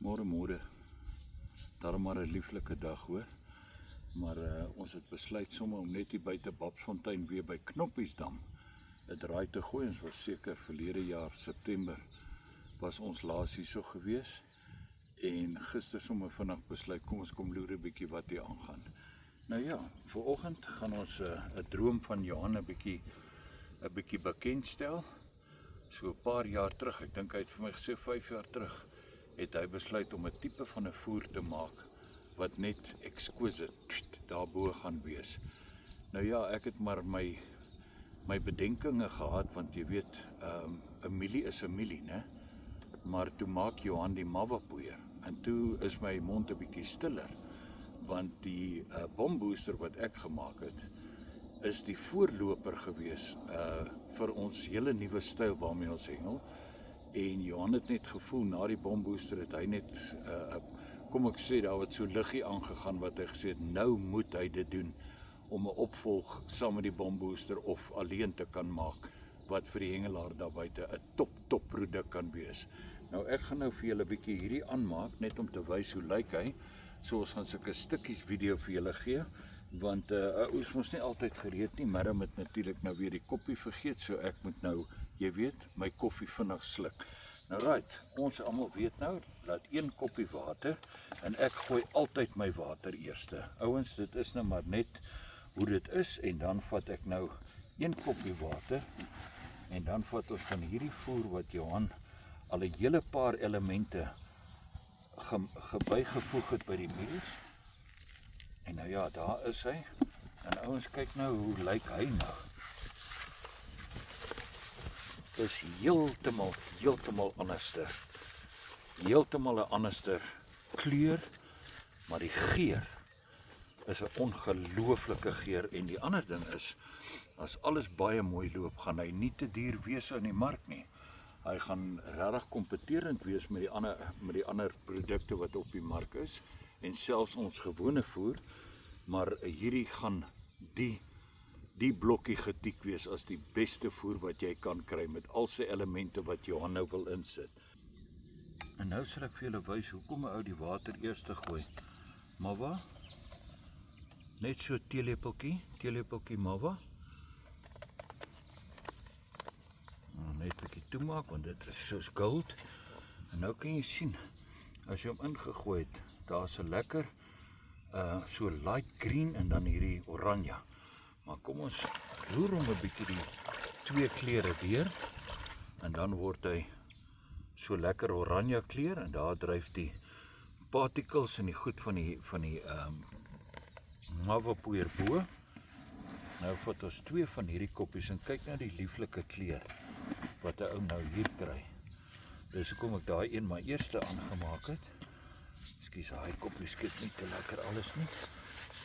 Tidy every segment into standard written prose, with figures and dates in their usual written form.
Môre, daarom maar 'n lieflike dag hoor. Maar ons het besluit sommer om net hier buite Babsfontein weer by Knoppiesdam 'n draai te gooi. Ons was seker verlede jaar September was ons laas hierso gewees. En gister sommer vanaand besluit kom ons kom loer 'n bietjie wat hier aangaan. Nou ja, vanoggend gaan ons 'n droom van Johan 'n bietjie bekendstel. So 'n paar jaar terug, ek dink hy het vir my gesê 5 jaar terug, het hy besluit om 'n tipe van 'n voer te maak wat net exquisite daarbo gaan wees. Nou ja, ek het maar my bedenkinge gehad, want jy weet, 'n mielie is 'n mielie, né? Maar toe maak Johan die mawwapoeier en toe is my mond 'n bietjie stiller, want die bombooster wat ek gemaak het, is die voorloper gewees vir ons hele nuwe styl waarmee ons hengel. En Johan het net gevoel, na die bombooster het hy net, kom ek sê, daar wat so liggie aangegaan wat hy gesê het, nou moet hy dit doen om 'n opvolg saam met die bombooster of alleen te kan maak, wat vir die hengelaar daar buite 'n top produk kan wees. Nou ek gaan nou vir julle 'n bietjie hierdie aanmaak, net om te wys hoe lyk hy. So ons gaan sulke stukkies video vir julle gee, want ons mos nie altyd gereed nie. Madam het natuurlik nou weer die koppie vergeet, so ek moet nou, jy weet, my koffie vinnig sluk. Nou right, ons almal weet nou, laat 1 koppie water, en ek gooi altyd my water eerste. Ouens, dit is nou maar net hoe dit is, en dan vat ek nou 1 koppie water, en dan vat ons van hierdie voer wat Johan al 'n hele paar elemente bygevoeg het by die mielies. En nou ja, daar is hy. En ouens, kyk nou hoe lyk hy nou. Dis heeltemal anderster. Heeltemal 'n anderster kleur, maar die geur is 'n ongelooflike geur. En die ander ding is, as alles baie mooi loop, gaan hy nie te duur wees in die mark nie. Hy gaan regtig kompeterend wees met die ander produkte wat op die mark is, en selfs ons gewone voer, maar hierdie gaan die blokkie getik wees as die beste voer wat jy kan kry, met al sy elemente wat Johan nou wil insit. En nou sal ek vir julle wys hoekom 'n ou die water eers te gooi. Mawwa, net so teelepeltjie mawwa. Net 'n bietjie toemaak, want dit is soos goud. En nou kan jy sien, as jy hom ingegooi het, daar's 'n lekker so light green en dan hierdie oranje. Maar kom ons roer hom 'n bietjie die 2 kleure deur, en dan word hy so lekker oranje kleur, en daar dryf die particles en die goed van die mawwapoeier bo. Nou vat ons 2 van hierdie koppies en kyk na die lieflike kleur wat 'n ou nou hier kry. Dis hoekom ek daai een maar eerste aangemaak het. Ekskuus, hy koppie skit nie te lekker alles nie.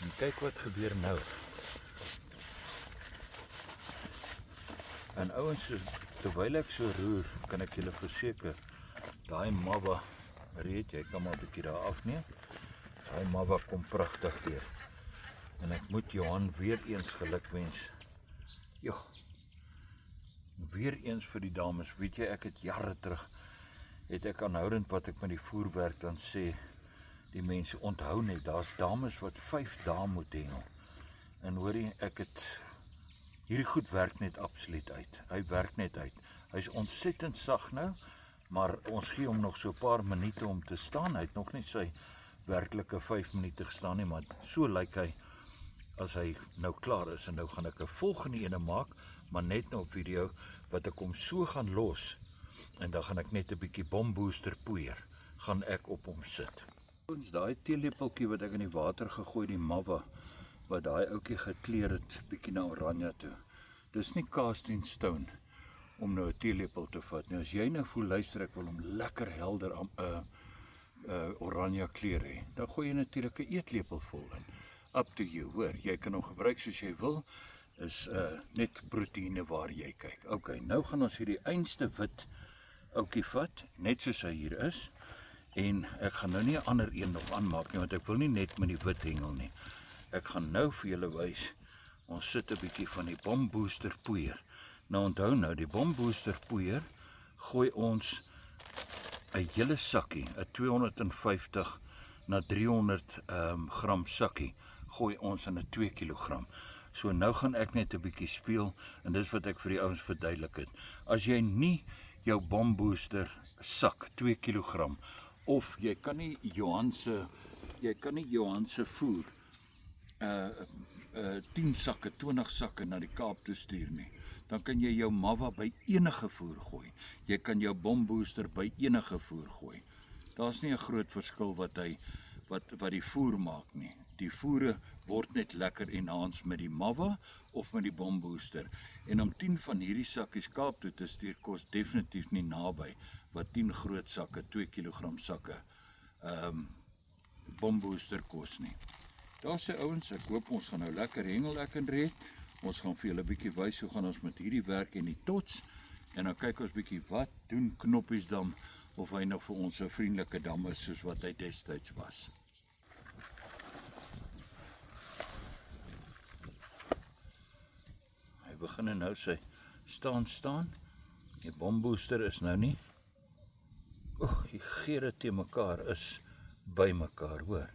En kyk wat gebeur nou. En ouens, terwyl ek so roer, kan ek julle verseker, daai mawwa, weet jy kan maar 'n bietjie daar afneem. Daai mawwa kom pragtig deur. En ek moet Johan weer eens gelukwens. Ja. Weer eens vir die dames. Weet jy, ek het jare terug, het ek aanhoudend wat ek met die voer werk, dan sê die mense, onthou net, daar's dames wat 5 dae moet hengel. En hoorie, hierdie goed werk net absoluut uit. Hy werk net uit. Hy's ontsettend sag nou, maar ons gee hom nog so 'n paar minute om te staan. Hy het nog nie sy werklike 5 minute gestaan nie, maar so lyk hy as hy nou klaar is. En nou gaan ek 'n volgende ene maak, maar net nou op video, wat ek hom so gaan los, en dan gaan ek net 'n bietjie bombooster poeier, gaan ek op hom sit. Ons daai teelepeltjie wat ek in die water gegooi, die mawwa, wat daai ouetjie gekleur het, bietjie na oranje toe. Dis nie casting stone om nou 'n teelepel te vat nie. As jy nou voel, luister, ek wil hom lekker helder oranje kleur hê, dan gooi jy natuurlik 'n eetlepel vol in. Up to you, hoor. Jy kan hom gebruik soos jy wil. Is net proteïene waar jy kyk. Ok, nou gaan ons hierdie einste wit ouetjie vat, net soos hy hier is. En ek gaan nou nie 'n ander een nog aanmaak nie, want ek wil nie net met die wit hengel nie. Ek gaan nou vir julle wys, ons sit 'n bietjie van die bombooster poeier. Nou onthou nou, die bombooster poeier gooi ons 'n hele sakkie, 'n 250 na 300 gram sakkie, gooi ons in 'n 2 kg. So nou gaan ek net 'n bietjie speel en dis wat ek vir die ouens verduidelik het. As jy nie jou bombooster sak 2 kg of jy kan nie Johan se voer 10 sakke, 20 sakke na die Kaap toe stuur nie. Dan kan jy jou MAVA by enige voer gooi. Jy kan jou bombooster by enige voer gooi. Daar's nie 'n groot verskil wat die voer maak nie. Die voere word net lekker enhance met die MAVA of met die bombooster. En om 10 van hierdie sakkies Kaap toe te stuur kos definitief nie naby wat 10 groot sakke, 2 kg sakke bombooster kos nie. Daar sê ouens, ek hoop ons gaan nou lekker hengel ek en Red. Ons gaan vir julle 'n bietjie wys hoe gaan ons met hierdie werk en die tots. En dan kyk ons bietjie wat doen Knoppiesdam of hy nog vir ons 'n vriendelike dam is soos wat hy destyds was. Hy begin nou sy staan. Die bombooster is nou nie. Die geure te mekaar is by mekaar, hoor.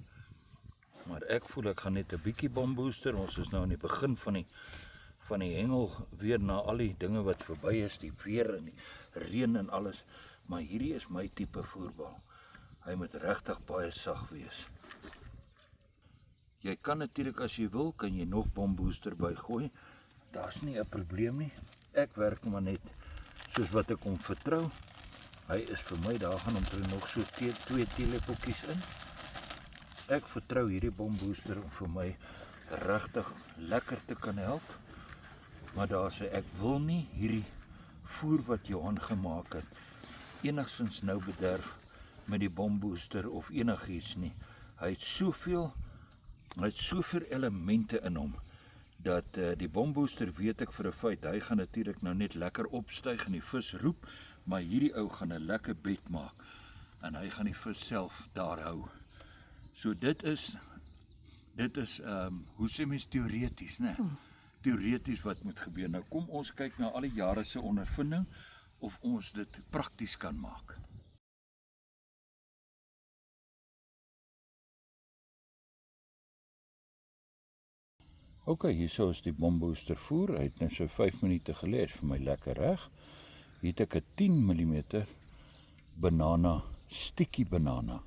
Maar ek voel ek gaan net 'n bietjie bombooster. Ons is nou aan die begin van die hengel weer na al die dinge wat verby is, die weer en die reën en alles. Maar hierdie is my tipe voerbal. Hy moet regtig baie sag wees. Jy kan natuurlik as jy wil, kan jy nog bombooster bygooi. Daar's nie 'n probleem nie. Ek werk maar net soos wat ek hom vertrou. Hy is vir my, daar gaan omtrent nog so 2 teelepeltjies in. Ek vertrou hierdie bombooster om vir my regtig lekker te kan help. Maar daar sê ek wil nie hierdie voer wat Johan gemaak het enigstens nou bederf met die bombooster of enigiets nie. Hy het soveel elemente in hom dat die bombooster weet ek vir 'n feit, hy gaan natuurlik nou net lekker opstyg en die vis roep, maar hierdie ou gaan 'n lekker bed maak en hy gaan die vis self daar hou. So dit is hoe sê mens teoreties, né? Teoreties wat moet gebeur. Nou kom ons kyk na al die jare se ondervinding of ons dit prakties kan maak. Ok, hierso is die bombooster voer. Hy het nou so 5 minute gelê, is vir my lekker reg. Hier het ek 'n 10 mm banana, sticky banana.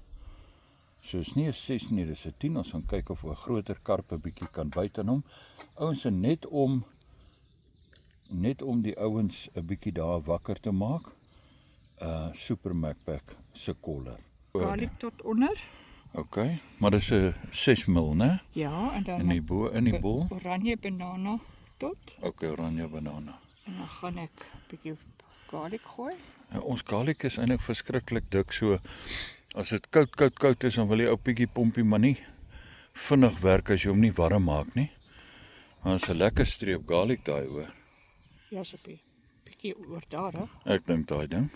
So is nie 'n 6 nie, dis 'n 10. Ons gaan kyk of 'n groter karp 'n bietjie kan byt aan hom. Ouens, net om die ouens 'n bietjie daar wakker te maak. Super Macpac se koller. Garlic tot onder. Ok, maar dis 'n 6 ml, né? Ja, en dan In die bol. oranje banana tot. Ok, oranje banana. En dan gaan ek 'n bietjie garlic gooi. Ons garlic is eintlik verskriklik dik, so as dit koud is, dan wil jy ou bietjie pompie, maar nie vinnig werk as jy hom nie warm maak nie. Maar is 'n lekker streep garlic daai, hoor. Ja, so 'n bietjie oor daar, hè. Ek dink daai ding.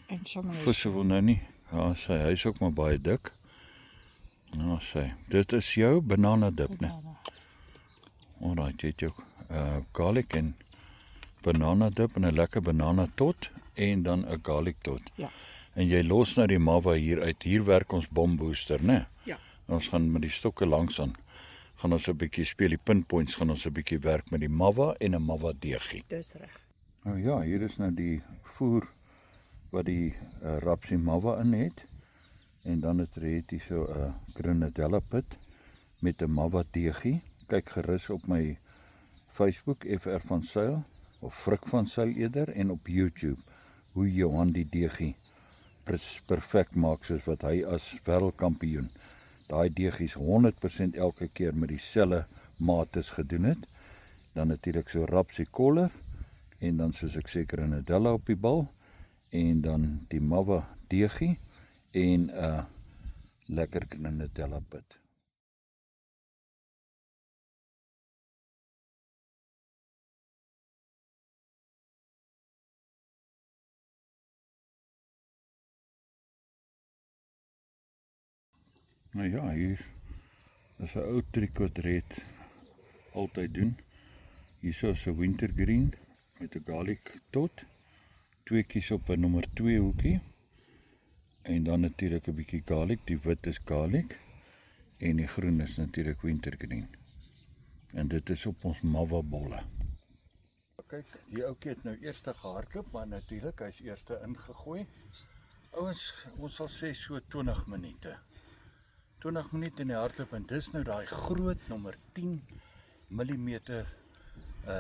En sommer Visse wil nou nie. Ja, hy is ook maar baie dik. Ja, dit is jou banana dip, né? Alright, jy het jou garlic en banana dip en 'n lekker banana tot en dan 'n garlic tot. Ja. En jy los nou die MAVA hier uit. Hier werk ons bombooster, né? Ja. Ons gaan met die stokke langs aan. Gaan ons 'n bietjie speel die pinpoints, gaan ons 'n bietjie werk met die MAVA en 'n MAVA deegie. Dis reg. Nou ja, hier is nou die voer wat die rapsie MAVA in het. En dan het hier so 'n grenadella pit met 'n MAVA deegie. Kyk gerus op my Facebook FR van Sail of Frik van Sail eerder en op YouTube hoe Johan die deegie perfek maak soos wat hy as wêreldkampioen daai deegies 100% elke keer met dieselfde mates gedoen het. Dan natuurlik so rapsie koller en dan soos ek sê grenadella op die bal en dan die MAVA deegie en 'n lekker grenadella pit. Nou ja, hier is 'n ou trick wat Red altyd doen. Hierso is 'n wintergreen met 'n garlic tot, 2 kies op 'n nommer 2 hoekie En dan natuurlik 'n bietjie garlic, die wit is garlic en die groen is natuurlik wintergreen. En dit is op ons mava bolle. Kyk, die ouetjie het nou eers gehardloop, maar natuurlik hy's eers ingegooi. Ouens, ons sal sê so 20 minute. 20 minute in die hardloop en dis nou daai groot nommer 10 mm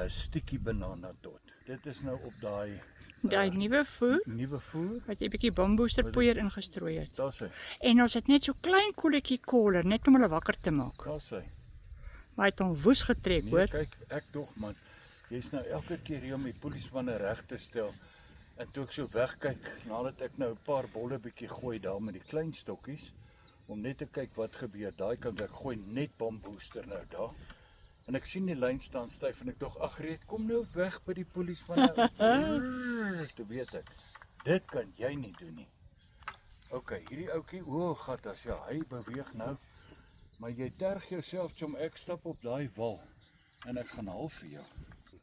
stikkie banana tot. Dit is nou op daai Daai nuwe voer nuwe voer. wat jy 'n bietjie bamboesterpoeier ingestrooi het. Daar's hy. En ons het net so klein kolletjie koller net om hulle wakker te maak. Daar's hy. Maar hy het hom woes getrek, Nee, hoor. kyk, ek dog man, jy's nou elke keer hier om die polismanne reg te stel. En toe ek so wegkyk, nadat ek nou 'n paar bolle bietjie gooi daar met die klein stokkies, om net te kyk wat gebeur. Daai kant ek gooi net bamboester nou daar. En ek sien die lyn staan styf en ek dog, ag Reet, kom nou weg by die polismanne. Toe weet ek, dit kan jy nie doen nie. OK, hierdie ouetjie, o gat, as ja, hy beweeg nou. Maar jy terg jouself, chom, ek stap op daai wal en ek gaan haal vir jou. Goed.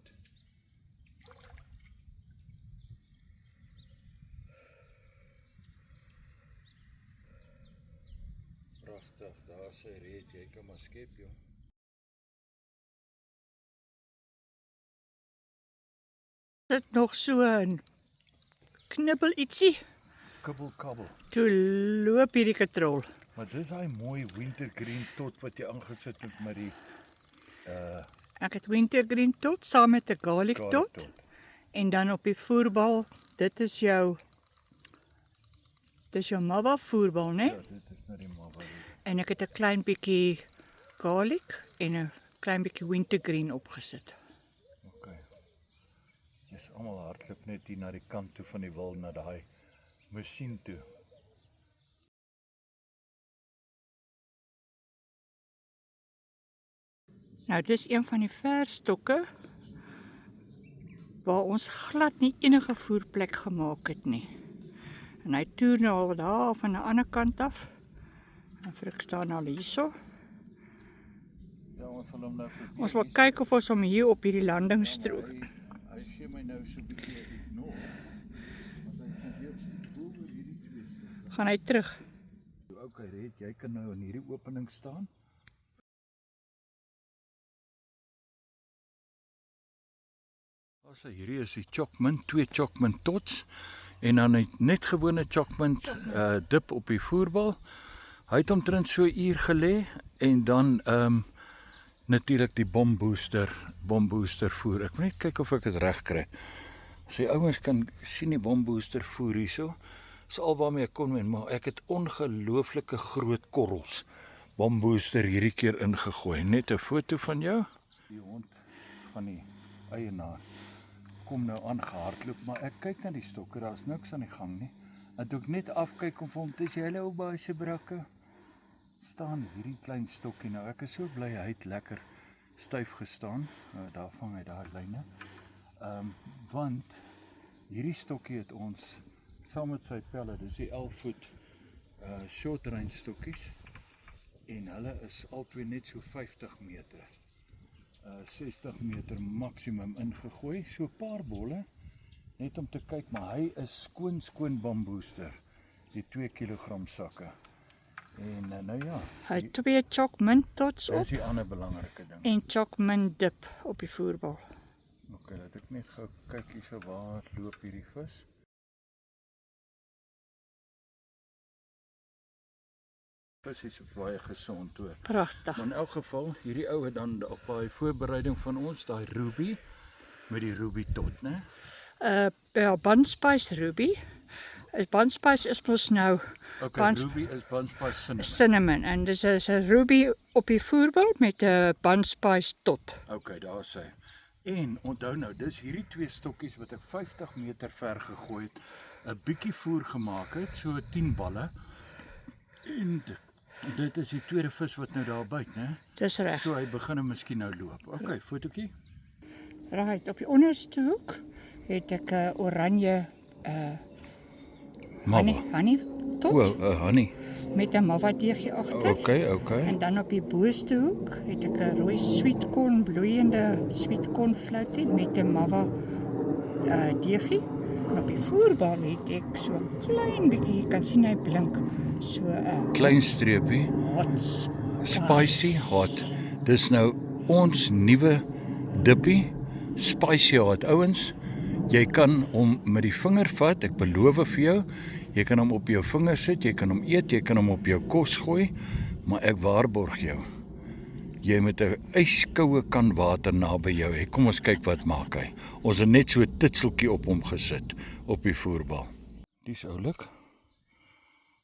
Pragtig, daar sy Reet, jy kan maar skep, joh. Dit nog so 'n knibbel ietsie. Kabbel, kabbel. Toe loop hierdie katrol. Maar dis daai mooi wintergreen tot wat jy aangesit het met die Ek het wintergreen tot saam met 'n garlic garlic tot. tot. En dan op die voerbal, dit is jou mava voerbal, né? Ja, dit is nou die mava. En ek het 'n klein bietjie garlic en 'n klein bietjie wintergreen opgesit. OK. Jy's almal hardloop net hier na die kant toe van die wil na daai masjien toe. Nou, dis een van die verstokke waar ons glad nie enige voerplek gemaak het nie. En hy toer nou al daar van 'n ander kant af. En vir ek staan al hierso. Ja, ons sal hom nou probeer. Ons wil kyk of ons hom hier op hierdie landingsstrook. Hy gee my nou so 'n bietjie ignore. Want hy sê weer oor hierdie twee stukke. Gaan hy terug. OK, Reet, jy kan nou in hierdie opening staan. Also hierdie is die chokmint, 2 chokmint tots en dan net gewone chokmint dip op die voerbal. Hy het omtrent so 'n uur gelê en dan natuurlik die bamboester voer. Ek moet net kyk of ek dit reg kry. As die ouens kan sien die bamboester voer hierso, is al waarmee ek kon wen, maar ek het ongelooflike groot korrels bamboester hierdie keer ingegooi. Net 'n foto van jou. Die hond van die eienaar kom nou aangehardloop, maar ek kyk na die stokke, daar's niks aan die gang nie. En toe ek net afkyk om vir hom te sê, "Hallo ou baie brakke," staan hierdie klein stokkie nou. Ek is so bly hy het lekker styf gestaan. Daar vang hy daai lyne. Want hierdie stokkie het ons saam met sy pelle, dis die 11 voet short range stokkies en hulle is albei net so 50 meter. 60 meter maksimum ingegooi, so 'n paar bolle net om te kyk, maar hy is skoon bamboester, die 2 kg sakke. En nou ja, Hy het 2 chokmint tots dis op die ander belangrike ding. en chokmint dip op die voerbal. OK, laat ek net gou kyk hierso waar loop hierdie vis. Vis is baie gesond hoor. Pragtig. Maar in elk geval, hierdie ou het dan op daai voorbereiding van ons, daai ruby met die ruby tot, né? Ja, bunspice ruby. Bunspice is mos nou OK, Buns- ruby is bunspice cinnamon. cinnamon en dis is 'n ruby op die voerbal met 'n bunspice tot. OK, daar sê. En onthou nou, dis hierdie 2 stokkies wat ek 50 meter ver gegooi het, 'n bietjie voer gemaak het, so 10 balle. En dit is die tweede vis wat nou daar byt, né? Dis reg. So hy begin miskien nou loop. OK, fotootjie. Right, op die onderste hoek het ek 'n oranje honey tot honey. met 'n mava deegie agter. OK. En dan op die boonste hoek het ek 'n rooi sweetcorn bloeiende sweetcorn floutie met 'n mava deegie En op die voerbal het ek so 'n klein bietjie, jy kan sien hy blink, so 'n Klein streepie, hot spicy hot. Dis nou ons nuwe dippie, spicy hot. Ouens, jy kan hom met die vinger vat, ek beloof vir jou, jy kan hom op jou vinger sit, jy kan hom eet, jy kan hom op jou kos gooi, maar ek waarborg jou, jy met 'n yskoue kan water naby jou hê. Kom ons kyk wat maak hy. Ons het net so 'n titseltjie op hom gesit, op die voerbal. Dis oulik.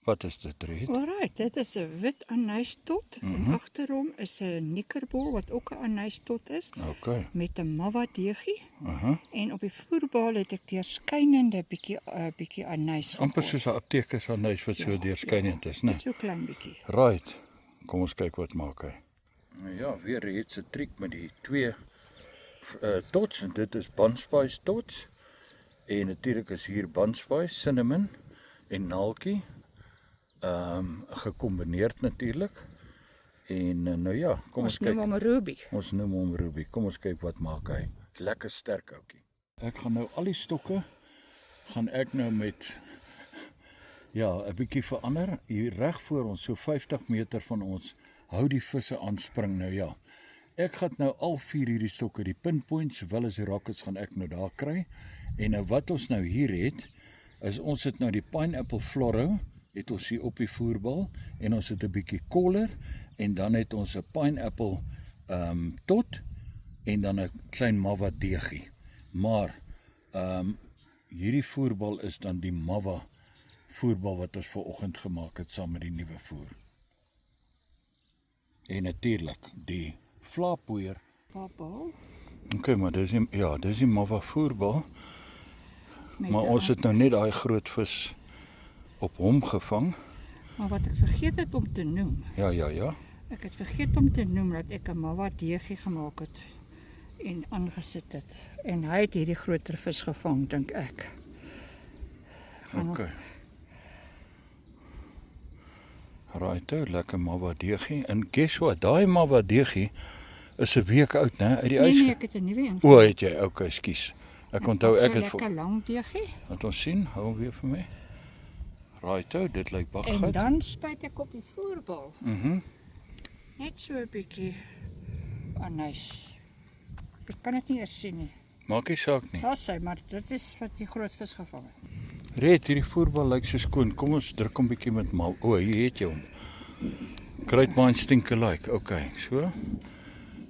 Wat is dit, Red? Alright, dit is 'n wit anystot en agter hom is 'n nikkerbol wat ook 'n anystot is Okay. met 'n mawadiegi Aha. en op die voerbal het ek deurskynende bietjie anys. Amper soos 'n apteker anys wat so deurskynend is, né? Net so klein bietjie. Right. Kom ons kyk wat maak hy. Nou ja, weer het se triek met die twee tots en dit is bunspice tots. En natuurlik is hier bunspice, cinnamon en naaltjie. Gekombineerd natuurlik. En nou ja, kom ons kyk. Ons noem hom Ruby. Ons noem hom Ruby. Kom ons kyk wat maak hy. Lekker sterk ouetjie. Ek gaan nou al die stokke gaan ek nou met 'n bietjie verander. Hier reg voor ons, so 50 meter van ons, hou die visse aanspring nou ja. Ek gaan nou al 4 hierdie stokke, die pinpoints sowel as die rockets gaan ek nou daar kry. En nou wat ons nou hier het, is ons het nou die pineapple floro, het ons hier op die voerbal en ons het 'n bietjie koller en dan het ons 'n pineapple tot en dan 'n klein mawadiegi. Maar hierdie voerbal is dan die mawa voerbal wat ons vanoggend gemaak het saam met die nuwe voer. En natuurlik die vlaapoeier. Bal. Okay, maar dis die mawa voerbal. Maar ons het nou net daai groot vis op hom gevang. Maar wat ek vergeet het om te noem. Ja. Ek het vergeet om te noem dat ek 'n mawadiegi gemaak het en aangesit het. En hy het hierdie groter vis gevang, dink ek. Okay. Right, lekker mawadiegi. En guess what? Daai mawadiegi is 'n week oud, né, uit die ys. Nee, ek het 'n nuwe een. O, het jy? Okay, skus. Ek onthou ek het lekker lang deegie. Wat ons sien, hou hom weer vir my. Right, dit lyk En bakgoed. dan spuit ek op die voerbal. Net so 'n bietjie anys. Ek kan dit nie eens sien nie. Maak nie saak nie. Daar's hy, maar dit is wat die groot vis gevang het. Red, hierdie voerbal lyk so skoon. Kom ons druk hom bietjie met mal. O, hier het jy hom. Kruitmyn stink alike. Okay, so.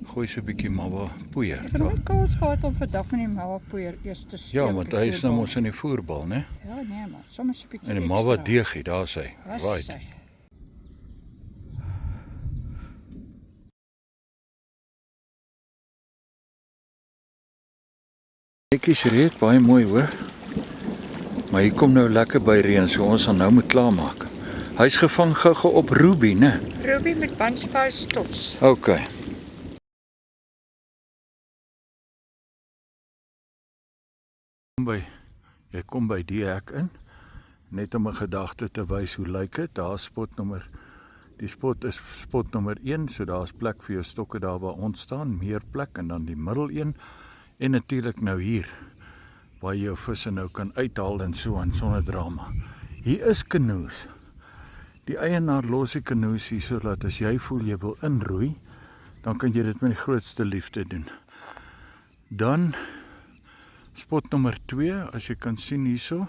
Gooi so 'n bietjie mawa poeier. Ek het ook kans gehad om vandag met die mawapoeier eers te steek. Ja, want hy is nou mos in die voerbal, né? Ja, nee, maar soms 'n bietjie. En die mawa deegie, daar's hy. Right. Netjies Red, baie mooi hoor. Maar hier kom nou lekker by reën, so ons gaan nou moet klaarmaak. Hy's gevang gou op Ruby, né? Ruby met bunspice tots. Okay. Jy kom by die hek in, net om 'n gedagte te wys hoe lyk dit. Daar's die spot is spot nommer 1, so daar's plek vir jou stokke daar waar ons staan, meer plek en dan die middel een en natuurlik nou hier waar jy jou visse nou kan uithaal en so aan sonder drama. Hier is kanoes. Die eienaar los die kanoes hier sodat as jy voel jy wil inroei, dan kan jy dit met die grootste liefde doen. Dan spot nommer 2, as jy kan sien hierso,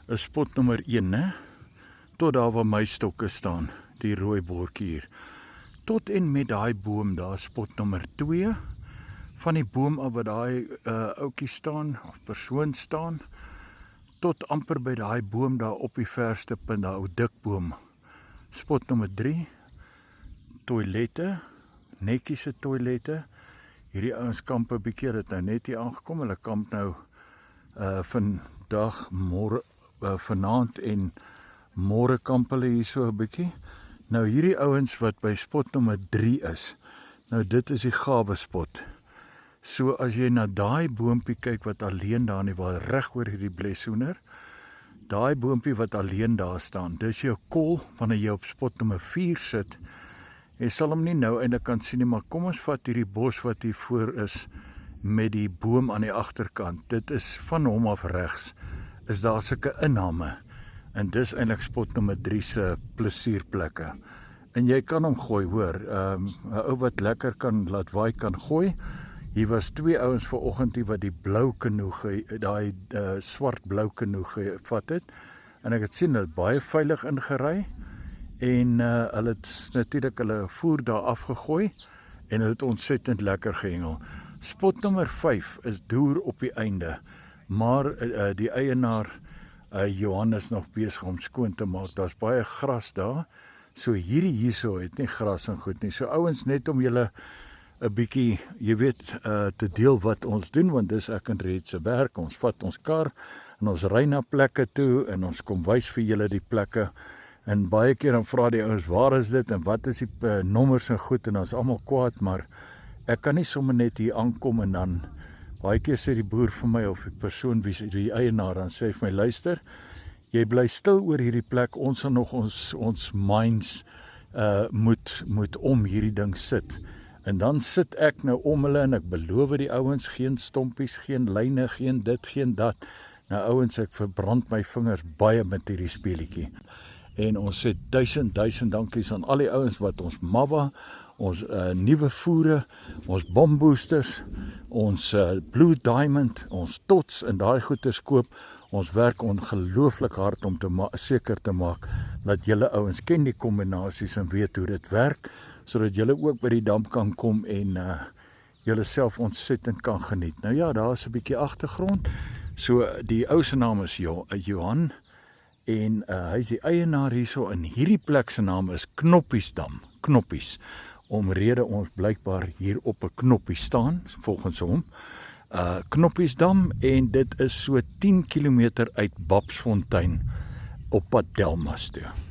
is spot nommer 1, né? Tot daar waar my stokke staan, die rooi bordjie hier. Tot en met daai boom, daar spot nommer 2. Van die boom af wat daai ouetjie staan, of persoon staan, tot amper by daai boom daar op die verste punt, daai ou dik boom. Spot nommer 3, toilette, netjiese toilette. Hierdie ouens kamp 'n bietjie, het nou net hier aangekom. Hulle kamp nou vandag, môre, vanaand en môre kamp hulle hier so 'n bietjie. Nou hierdie ouens wat by spot nommer 3 is. Nou dit is die gawe spot. So as jy na daai boompie kyk wat alleen daar in die wal reg oor hierdie blessoener, daai boompie wat alleen daar staan, dis jou kol wanneer jy op spot nommer 4 sit. Jy sal hom nie nou eintlik kan sien nie, maar kom ons vat hierdie bos wat hier voor is met die boom aan die agterkant. Dit is van hom af regs is daar sulke inname. En dis eintlik spot nommer 3 se plesierplekke. En jy kan hom gooi, hoor. 'n ou wat lekker kan laat waai kan gooi. Hier was 2 ouens vanoggend hier wat die blou kanoe, daai swart blou kanoe gevat het. En ek het sien hulle baie veilig ingery. En hulle het natuurlik hulle voer daar afgegooi en hulle het ontsettend lekker gehengel. Spot nommer 5 is deur op die einde, maar die eienaar Johan is nog besig om skoon te maak. Daar's baie gras daar. So hierdie hierso het nie gras en goed nie. So ouens, net om julle 'n bietjie, jy weet, te deel wat ons doen, want dis ek en Riet se werk. Ons vat ons kar en ons ry na plekke toe en ons kom wys vir julle die plekke. En baie keer dan vra die ouens, waar is dit en wat is die nommers en goed, en ons almal kwaad, maar ek kan nie sommer net hier aankom en dan baie keer sê die boer vir my of die persoon wie die eienaar dan sê vir my, luister, jy bly stil oor hierdie plek, ons sal nog ons minds moet om hierdie ding sit. En dan sit ek nou om hulle en ek beloof die ouens, geen stompies, geen lyne, geen dit, geen dat. Nou ouens, ek verbrand my vingers baie met hierdie speletjie. En ons sê 1000 dankies aan al die ouens wat ons Mawa, ons nuwe voere, ons bomboosters, ons Blue Diamond, ons tots en daai goeders koop. Ons werk ongelooflik hard om seker te maak dat julle ouens ken die kombinasies en weet hoe dit werk, sodat julle ook by die dam kan kom en julle self ontsettend kan geniet. Nou ja, daar is 'n bietjie agtergrond. So die ou se naam is Johan. En hy is die eienaar hierso, en hierdie plek se naam is Knoppiesdam, Knoppies, omrede ons blykbaar hier op 'n knoppie staan, volgens hom, Knoppiesdam, en dit is so 10 km uit Babsfontein op pad Delmas toe.